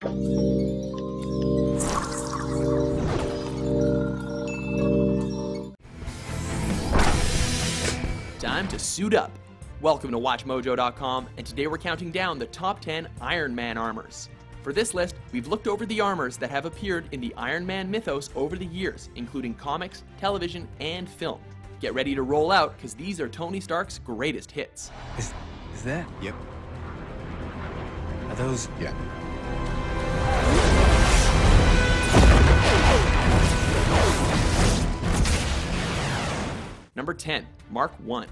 Time to suit up. Welcome to WatchMojo.com, and today we're counting down the top 10 Iron Man armors. For this list, we've looked over the armors that have appeared in the Iron Man mythos over the years, including comics, television, and film. Get ready to roll out, because these are Tony Stark's greatest hits. Is that? Yep. Are those? Yeah. Number 10, Mark I.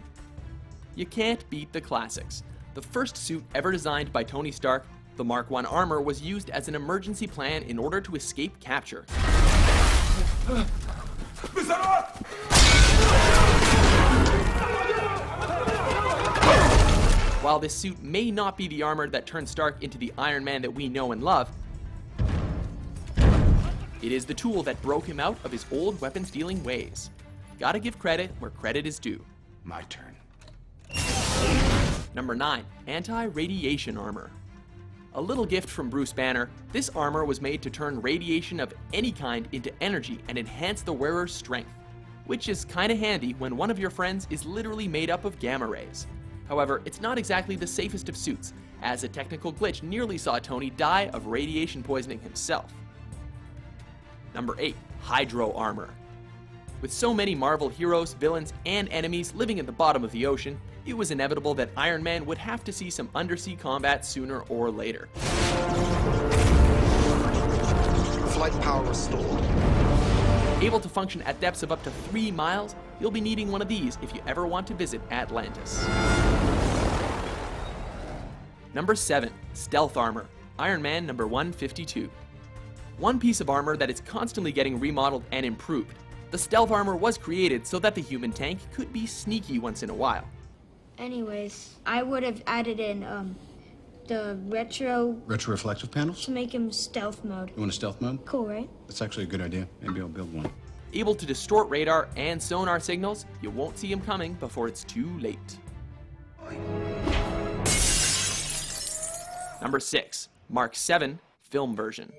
You can't beat the classics. The first suit ever designed by Tony Stark, the Mark I armor was used as an emergency plan in order to escape capture. While this suit may not be the armor that turned Stark into the Iron Man that we know and love, it is the tool that broke him out of his old weapon-stealing ways. Gotta give credit where credit is due. My turn. Number 9, anti-radiation armor. A little gift from Bruce Banner, this armor was made to turn radiation of any kind into energy and enhance the wearer's strength, which is kinda handy when one of your friends is literally made up of gamma rays. However, it's not exactly the safest of suits, as a technical glitch nearly saw Tony die of radiation poisoning himself. Number 8, hydro armor. With so many Marvel heroes, villains, and enemies living at the bottom of the ocean, it was inevitable that Iron Man would have to see some undersea combat sooner or later. Flight power restored. Able to function at depths of up to 3 miles, you'll be needing one of these if you ever want to visit Atlantis. Number 7, stealth armor. Iron Man number 152. One piece of armor that is constantly getting remodeled and improved. The stealth armor was created so that the human tank could be sneaky once in a while. Anyways, I would have added in the Retro-reflective panels? to make him stealth mode. You want a stealth mode? Cool, right? That's actually a good idea. Maybe I'll build one. Able to distort radar and sonar signals, you won't see him coming before it's too late. Number 6, Mark VII, film version.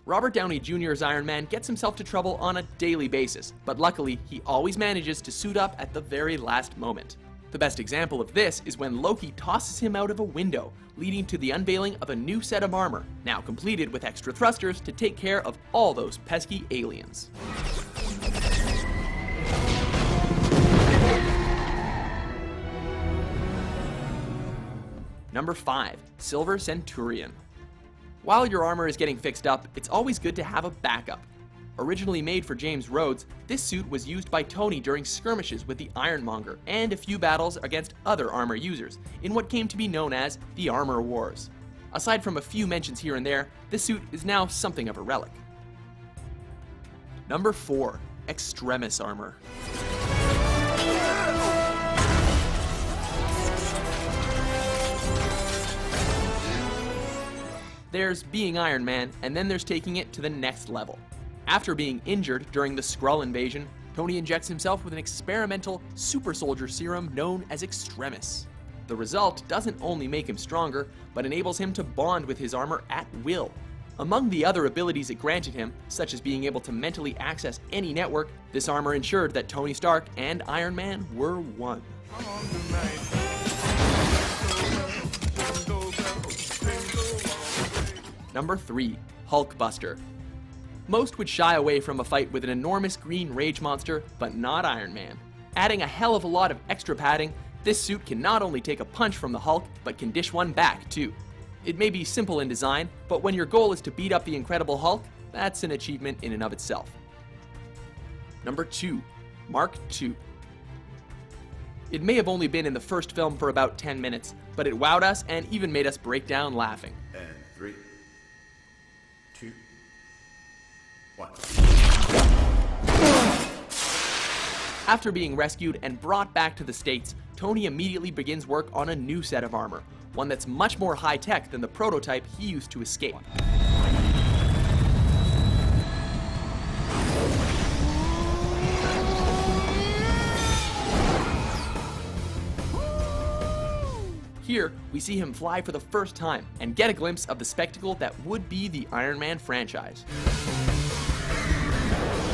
Robert Downey Jr.'s Iron Man gets himself to trouble on a daily basis, but luckily, he always manages to suit up at the very last moment. The best example of this is when Loki tosses him out of a window, leading to the unveiling of a new set of armor, now completed with extra thrusters to take care of all those pesky aliens. Number 5, Silver Centurion. While your armor is getting fixed up, it's always good to have a backup. Originally made for James Rhodes, this suit was used by Tony during skirmishes with the Ironmonger and a few battles against other armor users in what came to be known as the Armor Wars. Aside from a few mentions here and there, this suit is now something of a relic. Number 4, Extremis armor. There's being Iron Man, and then there's taking it to the next level. After being injured during the Skrull invasion, Tony injects himself with an experimental super soldier serum known as Extremis. The result doesn't only make him stronger, but enables him to bond with his armor at will. Among the other abilities it granted him, such as being able to mentally access any network, this armor ensured that Tony Stark and Iron Man were one. Number 3, Hulkbuster. Most would shy away from a fight with an enormous green rage monster, but not Iron Man. Adding a hell of a lot of extra padding, this suit can not only take a punch from the Hulk, but can dish one back too. It may be simple in design, but when your goal is to beat up the Incredible Hulk, that's an achievement in and of itself. Number 2, Mark II. It may have only been in the first film for about 10 minutes, but it wowed us and even made us break down laughing. And 3, 2, 1. After being rescued and brought back to the States, Tony immediately begins work on a new set of armor, one that's much more high-tech than the prototype he used to escape. Here, we see him fly for the first time and get a glimpse of the spectacle that would be the Iron Man franchise.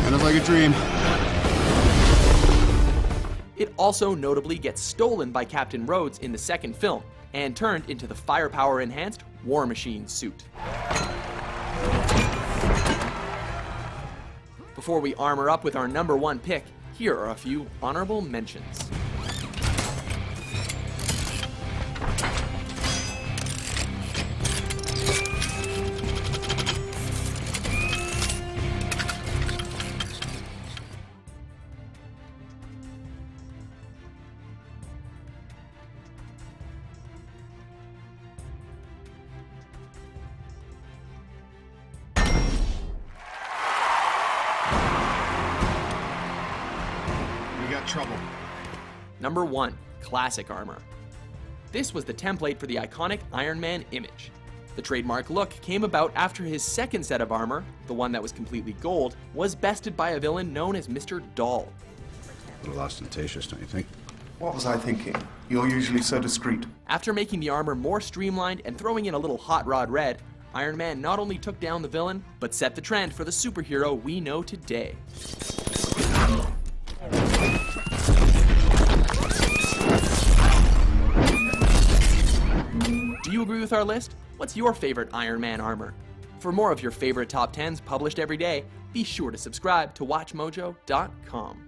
Kind of like a dream. It also notably gets stolen by Captain Rhodes in the second film and turned into the firepower-enhanced War Machine suit. Before we armor up with our number 1 pick, here are a few honorable mentions. We got trouble. Number 1, classic armor. This was the template for the iconic Iron Man image. The trademark look came about after his second set of armor, the one that was completely gold, was bested by a villain known as Mr. Doll. A little ostentatious, don't you think? What was I thinking? You're usually so discreet. After making the armor more streamlined and throwing in a little hot rod red, Iron Man not only took down the villain, but set the trend for the superhero we know today. Do you agree with our list? What's your favorite Iron Man armor? For more of your favorite top 10s published every day, be sure to subscribe to WatchMojo.com.